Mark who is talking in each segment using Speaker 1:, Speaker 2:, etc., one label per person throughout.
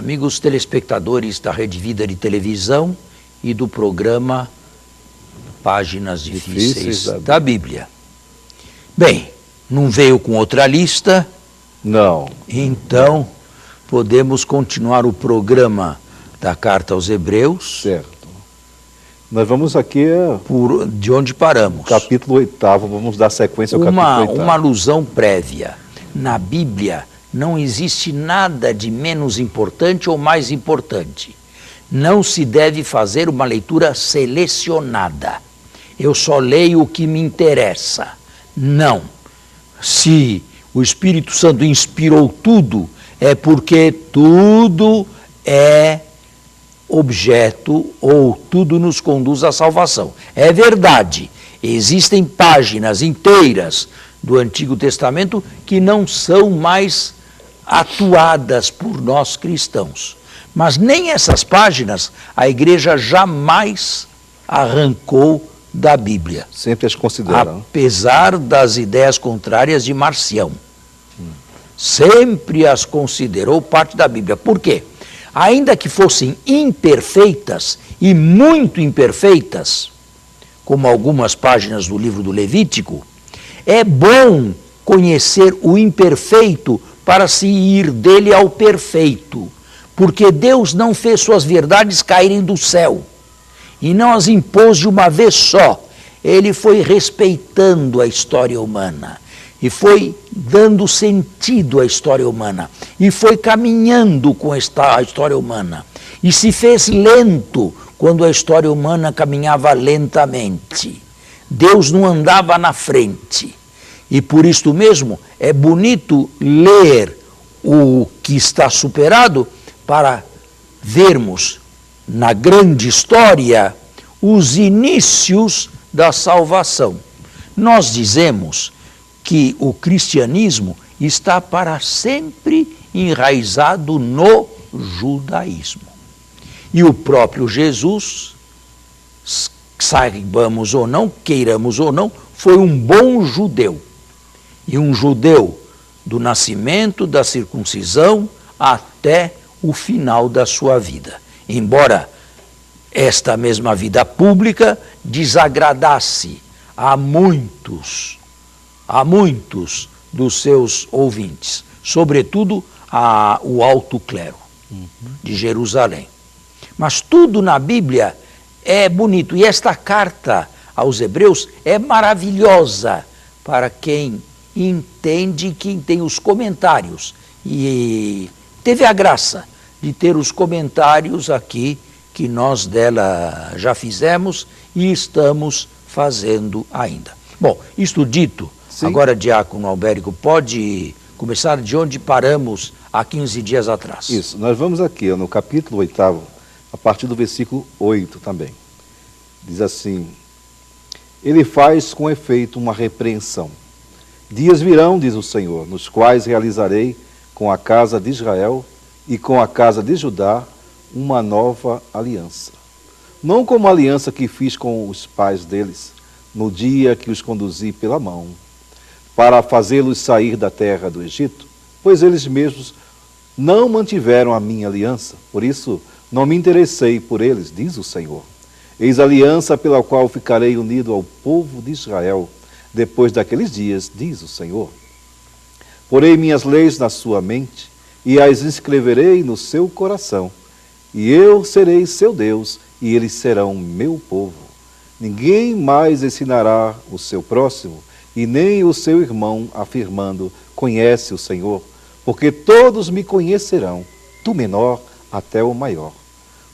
Speaker 1: amigos telespectadores da Rede Vida de Televisão e do programa Páginas Difíceis da Bíblia. Bem, não veio com outra lista?
Speaker 2: Não.
Speaker 1: Então, podemos continuar o programa da Carta aos Hebreus.
Speaker 2: Certo. Nós vamos aqui...
Speaker 1: de onde paramos.
Speaker 2: Capítulo 8, vamos dar sequência ao capítulo 8.
Speaker 1: Uma alusão prévia. Na Bíblia não existe nada de menos importante ou mais importante. Não se deve fazer uma leitura selecionada. Eu só leio o que me interessa. Não. Se o Espírito Santo inspirou tudo, é porque tudo é objeto ou tudo nos conduz à salvação. É verdade, existem páginas inteiras do Antigo Testamento que não são mais atuadas por nós cristãos. Mas nem essas páginas a igreja jamais arrancou da Bíblia.
Speaker 2: Sempre as considera.
Speaker 1: Apesar das ideias contrárias de Marcião. Sempre as considerou parte da Bíblia. Por quê? Ainda que fossem imperfeitas e muito imperfeitas, como algumas páginas do livro do Levítico, é bom conhecer o imperfeito para se ir dele ao perfeito, porque Deus não fez suas verdades caírem do céu e não as impôs de uma vez só. Ele foi respeitando a história humana e foi dando sentido à história humana, e foi caminhando com a história humana, e se fez lento quando a história humana caminhava lentamente. Deus não andava na frente, e por isto mesmo é bonito ler o que está superado para vermos na grande história os inícios da salvação. Nós dizemos que o cristianismo está para sempre enraizado no judaísmo. E o próprio Jesus, saibamos ou não, queiramos ou não, foi um bom judeu. E um judeu do nascimento, da circuncisão, até o final da sua vida. Embora esta mesma vida pública desagradasse a muitos dos seus ouvintes, sobretudo o alto clero de Jerusalém. Mas tudo na Bíblia é bonito, e esta carta aos Hebreus é maravilhosa para quem entende, quem tem os comentários, e teve a graça de ter os comentários aqui que nós dela já fizemos e estamos fazendo ainda. Bom, isto dito, sim. Agora, Diácono Albérico, pode começar de onde paramos há 15 dias atrás.
Speaker 2: Isso, nós vamos aqui no capítulo 8, a partir do versículo 8 também. Diz assim: Ele faz com efeito uma repreensão. Dias virão, diz o Senhor, nos quais realizarei com a casa de Israel e com a casa de Judá uma nova aliança. Não como a aliança que fiz com os pais deles, no dia que os conduzi pela mão, para fazê-los sair da terra do Egito, pois eles mesmos não mantiveram a minha aliança, por isso não me interessei por eles, diz o Senhor. Eis a aliança pela qual ficarei unido ao povo de Israel, depois daqueles dias, diz o Senhor. Porei minhas leis na sua mente, e as escreverei no seu coração, e eu serei seu Deus, e eles serão meu povo. Ninguém mais ensinará o seu próximo, e nem o seu irmão, afirmando, conhece o Senhor, porque todos me conhecerão, do menor até o maior.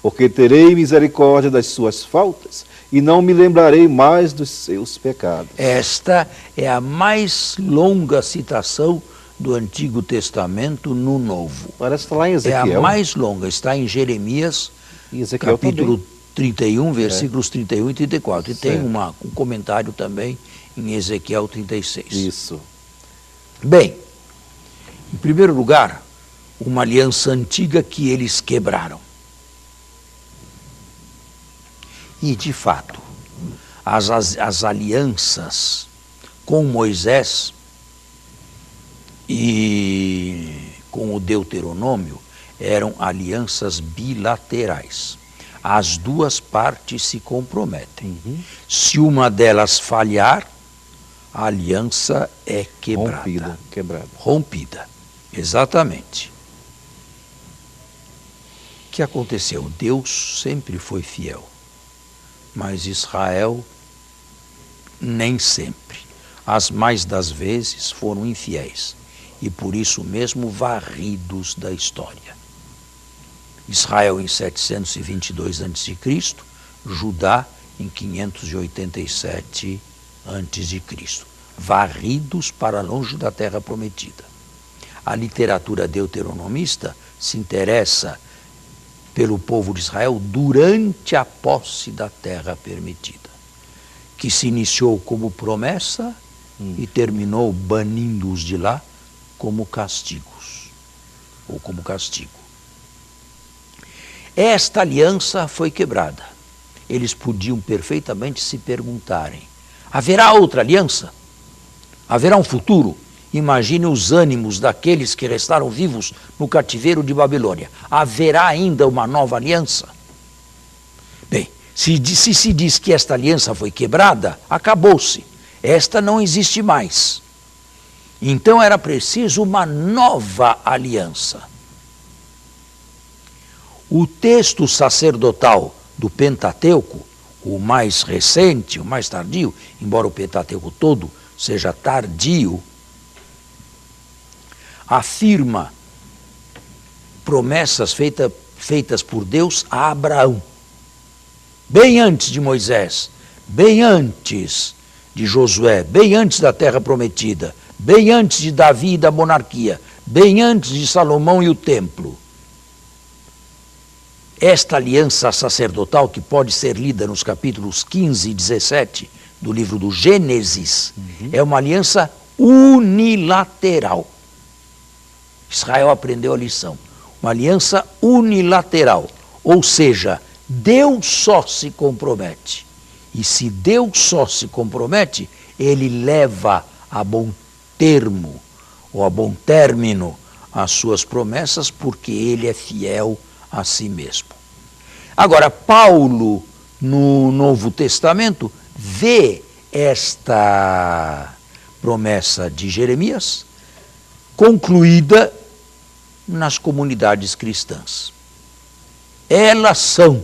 Speaker 2: Porque terei misericórdia das suas faltas, e não me lembrarei mais dos seus pecados.
Speaker 1: Esta é a mais longa citação do Antigo Testamento no Novo.
Speaker 2: Parece que está lá em Ezequiel.
Speaker 1: É a mais longa, está em Jeremias, capítulo também. 31, versículos 31 e 34. E certo. Tem um comentário também em Ezequiel 36.
Speaker 2: Isso.
Speaker 1: Bem, em primeiro lugar, uma aliança antiga que eles quebraram. E, de fato, as alianças com Moisés e com o Deuteronômio eram alianças bilaterais. As duas partes se comprometem. Se uma delas falhar, a aliança é quebrada. Rompida, exatamente. O que aconteceu? Deus sempre foi fiel, mas Israel nem sempre. As mais das vezes foram infiéis e por isso mesmo varridos da história. Israel em 722 a.C., Judá em 587 a.C., varridos para longe da terra prometida. A literatura deuteronomista se interessa pelo povo de Israel durante a posse da terra permitida, que se iniciou como promessa e terminou banindo-os de lá como castigos, ou como castigo. Esta aliança foi quebrada. Eles podiam perfeitamente se perguntarem: haverá outra aliança? Haverá um futuro? Imagine os ânimos daqueles que restaram vivos no cativeiro de Babilônia. Haverá ainda uma nova aliança? Bem, se diz que esta aliança foi quebrada, acabou-se. Esta não existe mais. Então era preciso uma nova aliança. O texto sacerdotal do Pentateuco, o mais recente, o mais tardio, embora o Pentateuco todo seja tardio, afirma promessas feitas por Deus a Abraão, bem antes de Moisés, bem antes de Josué, bem antes da terra prometida, bem antes de Davi e da monarquia, bem antes de Salomão e o templo. Esta aliança sacerdotal, que pode ser lida nos capítulos 15 e 17 do livro do Gênesis, é uma aliança unilateral. Israel aprendeu a lição. Uma aliança unilateral, ou seja, Deus só se compromete. E se Deus só se compromete, ele leva a bom termo, ou a bom término, as suas promessas, porque ele é fiel a si mesmo. Agora, Paulo, no Novo Testamento, vê esta promessa de Jeremias concluída nas comunidades cristãs. Elas são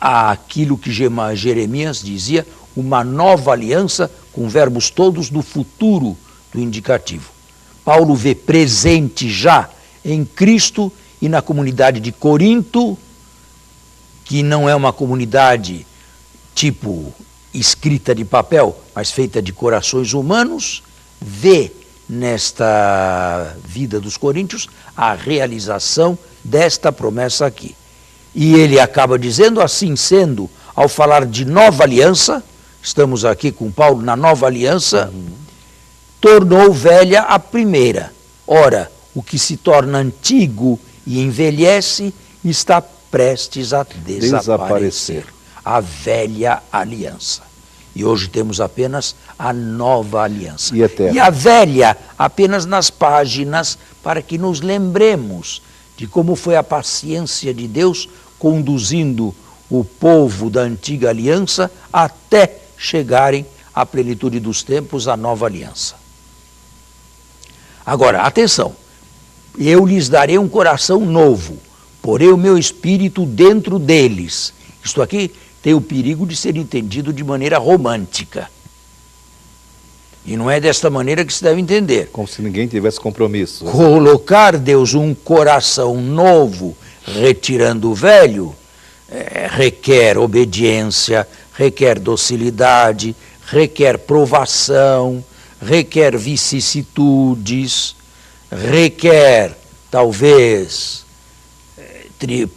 Speaker 1: aquilo que Jeremias dizia, uma nova aliança com verbos todos do futuro do indicativo. Paulo vê presente já em Cristo e na comunidade de Corinto, que não é uma comunidade tipo escrita de papel, mas feita de corações humanos, vê nesta vida dos coríntios a realização desta promessa aqui. E ele acaba dizendo, assim sendo, ao falar de nova aliança, estamos aqui com Paulo na nova aliança, tornou velha a primeira. Ora, o que se torna antigo e envelhece está prestes a desaparecer. A velha aliança. E hoje temos apenas a nova aliança. E a velha apenas nas páginas, para que nos lembremos de como foi a paciência de Deus conduzindo o povo da antiga aliança até chegarem à plenitude dos tempos, à nova aliança. Agora, atenção. Eu lhes darei um coração novo, porei o meu espírito dentro deles. Isto aqui tem o perigo de ser entendido de maneira romântica. E não é desta maneira que se deve entender.
Speaker 2: Como se ninguém tivesse compromisso.
Speaker 1: Colocar, Deus, um coração novo, retirando o velho, requer obediência, requer docilidade, requer provação, requer vicissitudes, requer, talvez,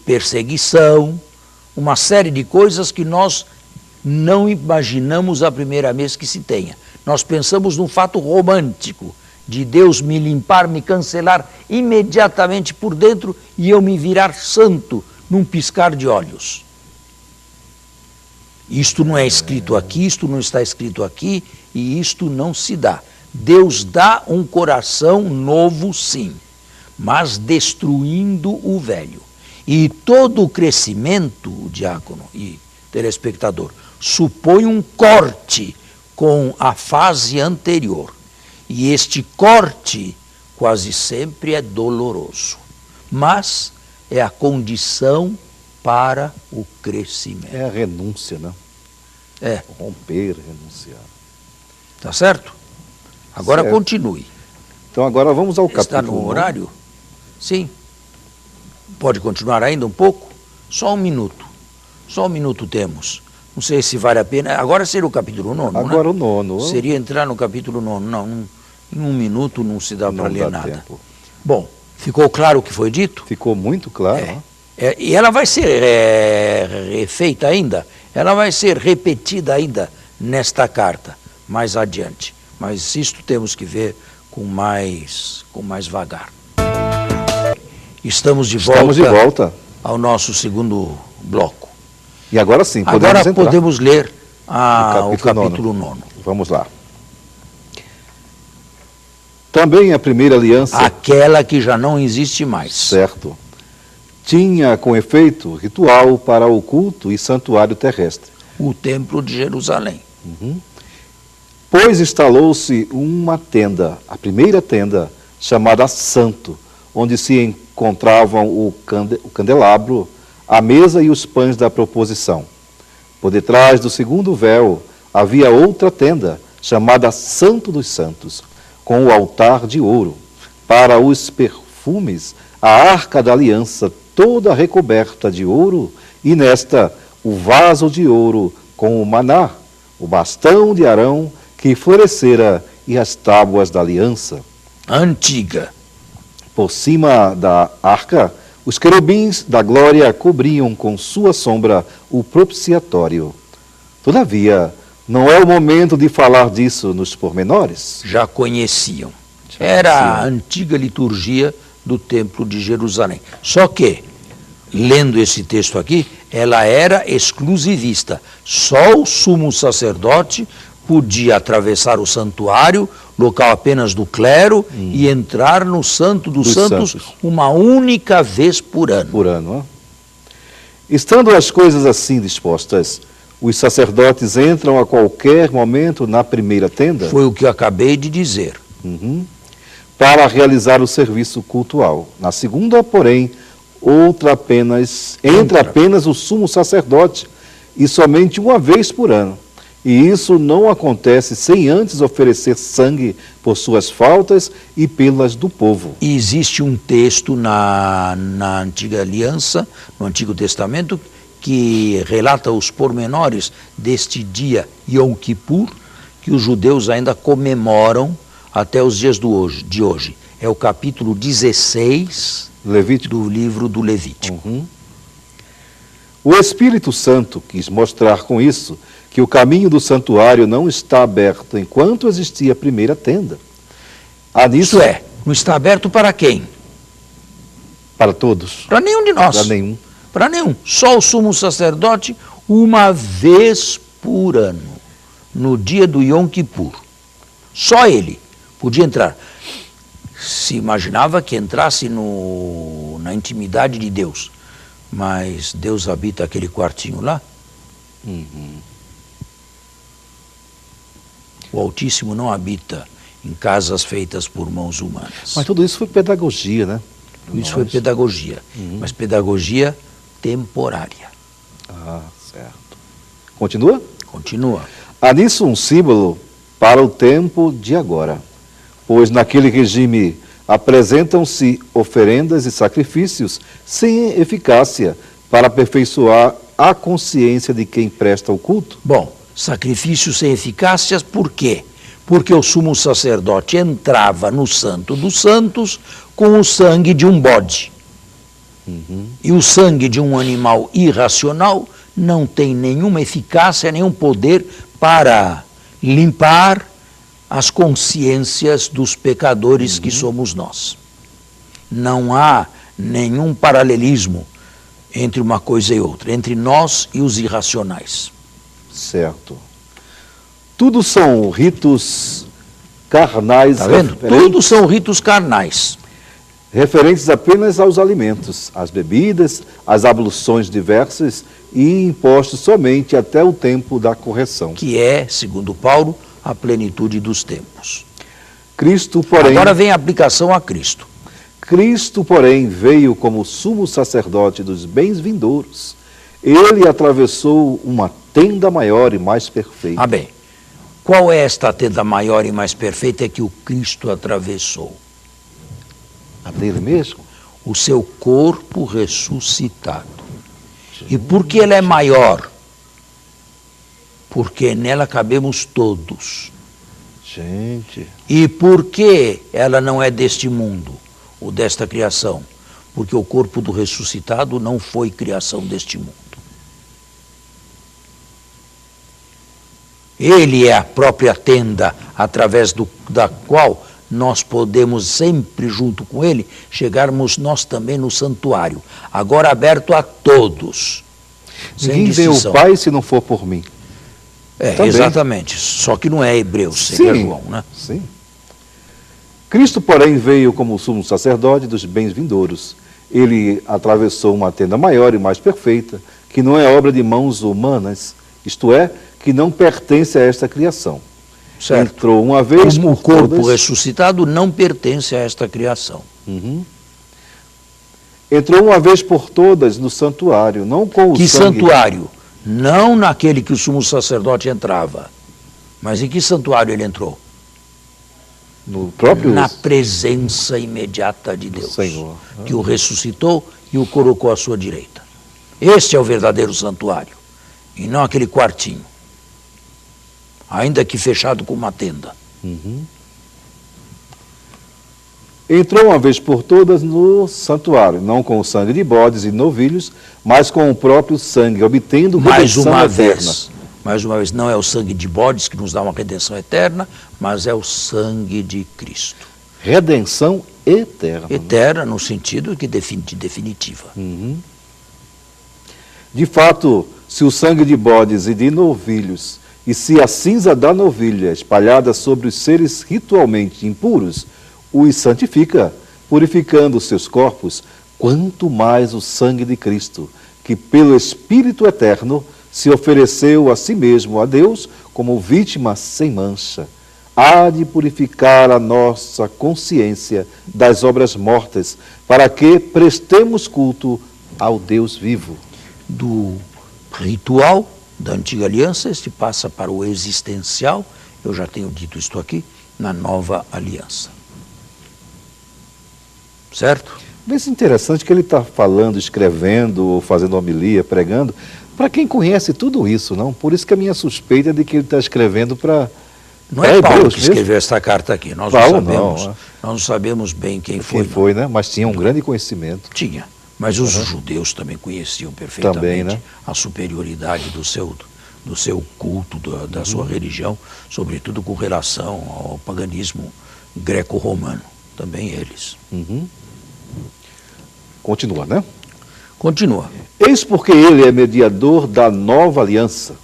Speaker 1: perseguição, uma série de coisas que nós não imaginamos a primeira vez que se tenha. Nós pensamos num fato romântico, de Deus me limpar, me cancelar imediatamente por dentro e eu me virar santo num piscar de olhos. Isto não é escrito aqui, isto não está escrito aqui e isto não se dá. Deus dá um coração novo, sim, mas destruindo o velho. E todo o crescimento, o diácono e telespectador, supõe um corte com a fase anterior. E este corte quase sempre é doloroso, mas é a condição para o crescimento.
Speaker 2: É a renúncia, né?
Speaker 1: É.
Speaker 2: Romper, renunciar.
Speaker 1: Tá certo? Agora
Speaker 2: Certo.
Speaker 1: Continue.
Speaker 2: Então agora vamos ao capítulo.
Speaker 1: Está no horário? Sim. Pode continuar ainda um pouco? Só um minuto. Só um minuto temos. Não sei se vale a pena. Agora seria o capítulo 9,
Speaker 2: Agora
Speaker 1: né?
Speaker 2: o 9.
Speaker 1: Seria entrar no capítulo 9. Não, em um minuto não se dá para ler
Speaker 2: dá
Speaker 1: nada.
Speaker 2: tempo.
Speaker 1: Bom, ficou claro o que foi dito?
Speaker 2: Ficou muito claro, né?
Speaker 1: E ela vai ser refeita ainda, ela vai ser repetida ainda nesta carta, mais adiante. Mas isto temos que ver com mais vagar. Estamos de volta ao nosso segundo bloco.
Speaker 2: E agora sim,
Speaker 1: Agora
Speaker 2: entrar.
Speaker 1: podemos ler o capítulo 9.
Speaker 2: Vamos lá. Também a primeira aliança...
Speaker 1: Aquela que já não existe mais.
Speaker 2: Certo. Tinha, com efeito, ritual para o culto e santuário terrestre.
Speaker 1: O Templo de Jerusalém.
Speaker 2: Pois instalou-se uma tenda, a primeira tenda, chamada Santo, onde se encontravam o candelabro, a mesa e os pães da proposição. Por detrás do segundo véu havia outra tenda, chamada Santo dos Santos, com o altar de ouro, para os perfumes, a arca da aliança toda recoberta de ouro, e nesta o vaso de ouro com o maná, o bastão de Arão que florescera e as tábuas da aliança.
Speaker 1: Antiga.
Speaker 2: Por cima da arca, os querubins da glória cobriam com sua sombra o propiciatório. Todavia, não é o momento de falar disso nos pormenores.
Speaker 1: Já conheciam. Era a antiga liturgia do Templo de Jerusalém. Só que, lendo esse texto aqui, ela era exclusivista. Só o sumo sacerdote podia atravessar o santuário, local apenas do clero, e entrar no Santo dos Santos uma única vez por ano.
Speaker 2: Por ano, ó. Estando as coisas assim dispostas, os sacerdotes entram a qualquer momento na primeira tenda?
Speaker 1: Foi o que eu acabei de dizer.
Speaker 2: Para realizar o serviço cultual. Na segunda, porém, entra apenas o sumo sacerdote, e somente uma vez por ano. E isso não acontece sem antes oferecer sangue por suas faltas e pelas do povo.
Speaker 1: E existe um texto na Antiga Aliança, no Antigo Testamento, que relata os pormenores deste dia Yom Kippur, que os judeus ainda comemoram até os dias de hoje. É o capítulo 16 do livro do Levítico.
Speaker 2: O Espírito Santo quis mostrar com isso que o caminho do santuário não está aberto enquanto existia a primeira tenda.
Speaker 1: Isso é, não está aberto para quem?
Speaker 2: Para todos.
Speaker 1: Para nenhum de nós.
Speaker 2: Para nenhum.
Speaker 1: Para nenhum. Só o sumo sacerdote uma vez por ano, no dia do Yom Kippur. Só ele podia entrar. Se imaginava que entrasse na intimidade de Deus, mas Deus habita aquele quartinho lá. O Altíssimo não habita em casas feitas por mãos humanas.
Speaker 2: Mas tudo isso foi pedagogia, né?
Speaker 1: Isso foi pedagogia, mas pedagogia temporária.
Speaker 2: Certo. Continua?
Speaker 1: Continua.
Speaker 2: Há nisso um símbolo para o tempo de agora, pois naquele regime apresentam-se oferendas e sacrifícios sem eficácia para aperfeiçoar a consciência de quem presta o culto.
Speaker 1: Bom, sacrifícios sem eficácia, por quê? Porque o sumo sacerdote entrava no Santo dos Santos com o sangue de um bode. E o sangue de um animal irracional não tem nenhuma eficácia, nenhum poder para limpar as consciências dos pecadores que somos nós. Não há nenhum paralelismo entre uma coisa e outra, entre nós e os irracionais.
Speaker 2: Certo. Tudo são ritos carnais.
Speaker 1: Está vendo? Tudo são ritos carnais.
Speaker 2: referentes apenas aos alimentos, às bebidas, às abluções diversas e impostos somente até o tempo da correção.
Speaker 1: Que é, segundo Paulo, a plenitude dos tempos.
Speaker 2: Cristo, porém...
Speaker 1: Agora vem a aplicação a Cristo.
Speaker 2: Cristo, porém, veio como sumo sacerdote dos bens vindouros. Ele atravessou uma tenda maior e mais perfeita.
Speaker 1: Ah, bem. Qual é esta tenda maior e mais perfeita que o Cristo atravessou?
Speaker 2: A dele mesmo?
Speaker 1: O seu corpo ressuscitado. E por que ela é maior? Porque nela cabemos todos.
Speaker 2: Gente...
Speaker 1: E por que ela não é deste mundo, ou desta criação? Porque o corpo do ressuscitado não foi criação deste mundo. Ele é a própria tenda através da qual nós podemos sempre, junto com ele, chegarmos nós também no santuário, agora aberto a todos.
Speaker 2: Ninguém vê o Pai se não for por mim.
Speaker 1: Também. Exatamente, só que não é Hebreus, seria João, né?
Speaker 2: Sim. Cristo, porém, veio como sumo sacerdote dos bens vindouros. Ele atravessou uma tenda maior e mais perfeita, que não é obra de mãos humanas, isto é, que não pertence a esta criação.
Speaker 1: Certo.
Speaker 2: Entrou uma vez
Speaker 1: o corpo ressuscitado não pertence a esta criação.
Speaker 2: Entrou uma vez por todas no santuário, não com o sangue...
Speaker 1: Que santuário? Não naquele que o sumo sacerdote entrava. Mas em que santuário ele entrou?
Speaker 2: No próprio...
Speaker 1: Na presença imediata de Deus,
Speaker 2: Senhor.
Speaker 1: Que o ressuscitou e o colocou à sua direita. Este é o verdadeiro santuário, e não aquele quartinho, ainda que fechado com uma tenda.
Speaker 2: Entrou uma vez por todas no santuário, não com o sangue de bodes e novilhos, mas com o próprio sangue, obtendo redenção eterna.
Speaker 1: Mais uma vez, não é o sangue de bodes que nos dá uma redenção eterna, mas é o sangue de Cristo.
Speaker 2: Redenção eterna.
Speaker 1: Eterna no sentido que de definitiva.
Speaker 2: De fato, se o sangue de bodes e de novilhos, e se a cinza da novilha espalhada sobre os seres ritualmente impuros, os santifica, purificando os seus corpos, quanto mais o sangue de Cristo, que pelo Espírito Eterno se ofereceu a si mesmo a Deus como vítima sem mancha, há de purificar a nossa consciência das obras mortas, para que prestemos culto ao Deus vivo.
Speaker 1: Do ritual da antiga aliança, este passa para o existencial, eu já tenho dito isto aqui, na nova aliança. Certo?
Speaker 2: Mas é interessante que ele está falando, escrevendo, fazendo homilia, pregando, para quem conhece tudo isso, não? Por isso que a minha suspeita é de que ele está escrevendo para...
Speaker 1: Não é Paulo que escreveu esta carta aqui, nós não sabemos bem quem foi.
Speaker 2: Quem foi, né? Mas tinha um grande conhecimento.
Speaker 1: Tinha, mas os judeus também conheciam perfeitamente
Speaker 2: também, né?
Speaker 1: A superioridade do seu culto, da sua religião, sobretudo com relação ao paganismo greco-romano, também eles.
Speaker 2: Continua, né?
Speaker 1: Continua.
Speaker 2: Eis porque ele é mediador da nova aliança.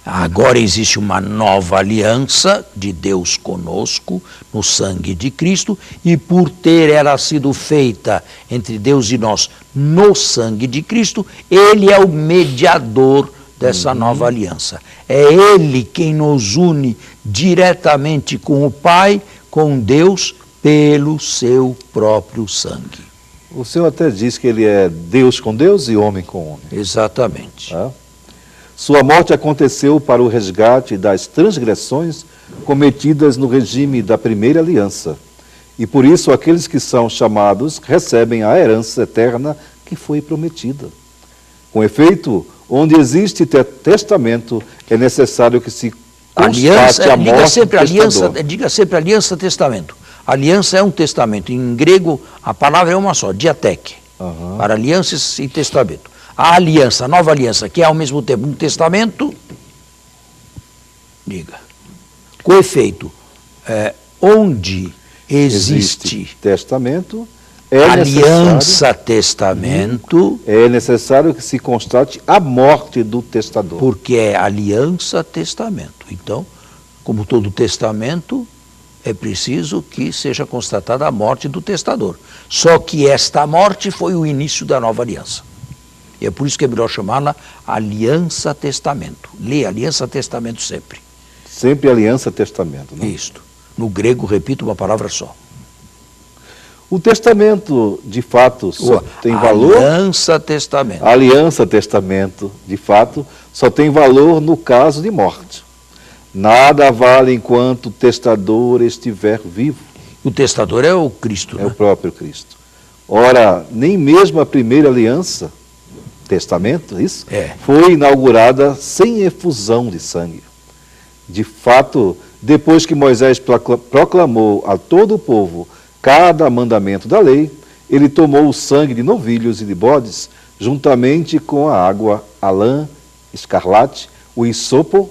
Speaker 1: Agora existe uma nova aliança de Deus conosco, no sangue de Cristo, e por ter ela sido feita entre Deus e nós no sangue de Cristo, ele é o mediador dessa nova aliança. É ele quem nos une diretamente com o Pai, com Deus, pelo seu próprio sangue.
Speaker 2: O Senhor até diz que ele é Deus com Deus e homem com homem.
Speaker 1: Exatamente.
Speaker 2: Sua morte aconteceu para o resgate das transgressões cometidas no regime da primeira aliança. E por isso aqueles que são chamados recebem a herança eterna que foi prometida. Com efeito, onde existe testamento, é necessário que se constate a morte do testador.
Speaker 1: Diga sempre aliança-testamento. Aliança é um testamento. Em grego, a palavra é uma só, diateque. Para alianças e testamento. A aliança, a nova aliança, que é ao mesmo tempo um testamento, diga, com efeito, onde existe
Speaker 2: testamento,
Speaker 1: aliança-testamento,
Speaker 2: é necessário que se constate a morte do testador.
Speaker 1: Porque é aliança-testamento. Então, como todo testamento, é preciso que seja constatada a morte do testador. Só que esta morte foi o início da nova aliança. E é por isso que é melhor chamá-la aliança-testamento. Lê aliança-testamento sempre.
Speaker 2: Sempre aliança-testamento, né?
Speaker 1: Isto. No grego, repito, uma palavra só.
Speaker 2: O testamento, de fato, só tem valor...
Speaker 1: Aliança-testamento.
Speaker 2: Aliança-testamento, de fato, só tem valor no caso de morte. Nada vale enquanto o testador estiver vivo.
Speaker 1: O testador é o Cristo,
Speaker 2: É
Speaker 1: né?
Speaker 2: o próprio Cristo. Ora, nem mesmo a primeira aliança, testamento, isso, foi inaugurada sem efusão de sangue. De fato, depois que Moisés proclamou a todo o povo cada mandamento da lei, ele tomou o sangue de novilhos e de bodes, juntamente com a água, a lã, escarlate, o hisopo,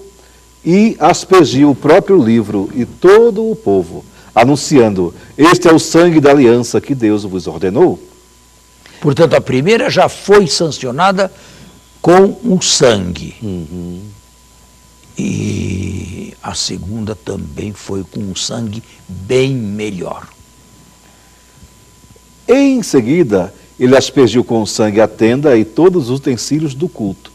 Speaker 2: e aspergiu o próprio livro e todo o povo, anunciando: este é o sangue da aliança que Deus vos ordenou.
Speaker 1: Portanto, a primeira já foi sancionada com o sangue. E a segunda também foi com um sangue bem melhor.
Speaker 2: Em seguida, ele aspergiu com sangue a tenda e todos os utensílios do culto.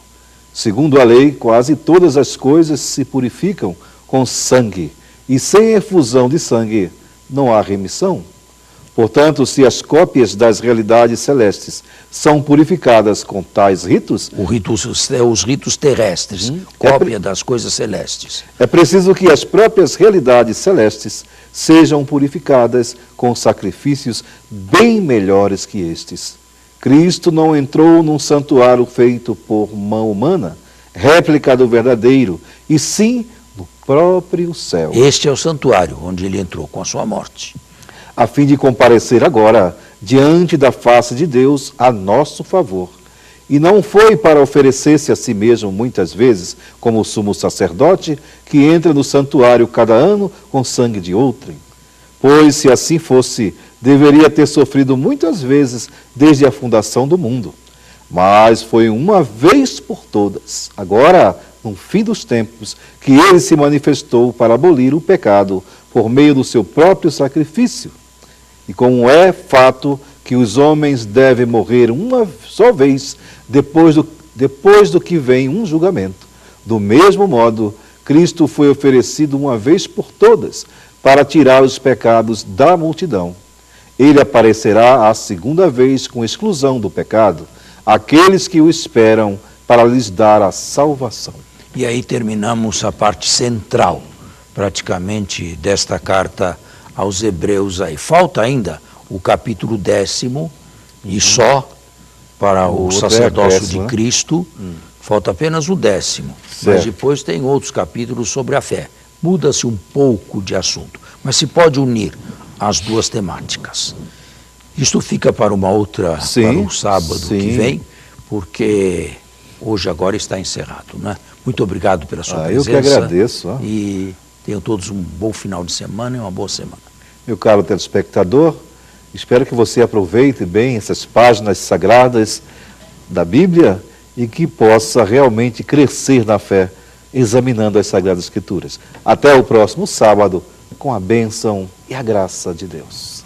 Speaker 2: Segundo a lei, quase todas as coisas se purificam com sangue, e sem efusão de sangue não há remissão. Portanto, se as cópias das realidades celestes são purificadas com tais ritos,
Speaker 1: Os ritos terrestres, cópia das coisas celestes.
Speaker 2: é preciso que as próprias realidades celestes sejam purificadas com sacrifícios bem melhores que estes. Cristo não entrou num santuário feito por mão humana, réplica do verdadeiro, e sim no próprio céu.
Speaker 1: Este é o santuário onde ele entrou com a sua morte.
Speaker 2: A fim de comparecer agora diante da face de Deus a nosso favor. E não foi para oferecer-se a si mesmo muitas vezes, como o sumo sacerdote, que entra no santuário cada ano com sangue de outrem. Pois, se assim fosse, deveria ter sofrido muitas vezes desde a fundação do mundo. Mas foi uma vez por todas, agora, no fim dos tempos, que ele se manifestou para abolir o pecado por meio do seu próprio sacrifício. E como é fato que os homens devem morrer uma só vez, depois do que vem um julgamento, do mesmo modo, Cristo foi oferecido uma vez por todas para tirar os pecados da multidão. Ele aparecerá a segunda vez com exclusão do pecado, aqueles que o esperam para lhes dar a salvação.
Speaker 1: E aí terminamos a parte central, praticamente, desta carta aos Hebreus aí. Falta ainda o capítulo 10º, e só para o sacerdócio de Cristo, falta apenas o 10º. Mas depois tem outros capítulos sobre a fé. Muda-se um pouco de assunto, mas se pode unir as duas temáticas. Isto fica para uma outra, para um sábado que vem, porque hoje agora está encerrado, né? Muito obrigado pela sua presença.
Speaker 2: Eu que agradeço.
Speaker 1: E tenham todos um bom final de semana e uma boa semana.
Speaker 2: Meu caro telespectador, espero que você aproveite bem essas páginas sagradas da Bíblia e que possa realmente crescer na fé, examinando as Sagradas Escrituras. Até o próximo sábado, com a bênção e a graça de Deus.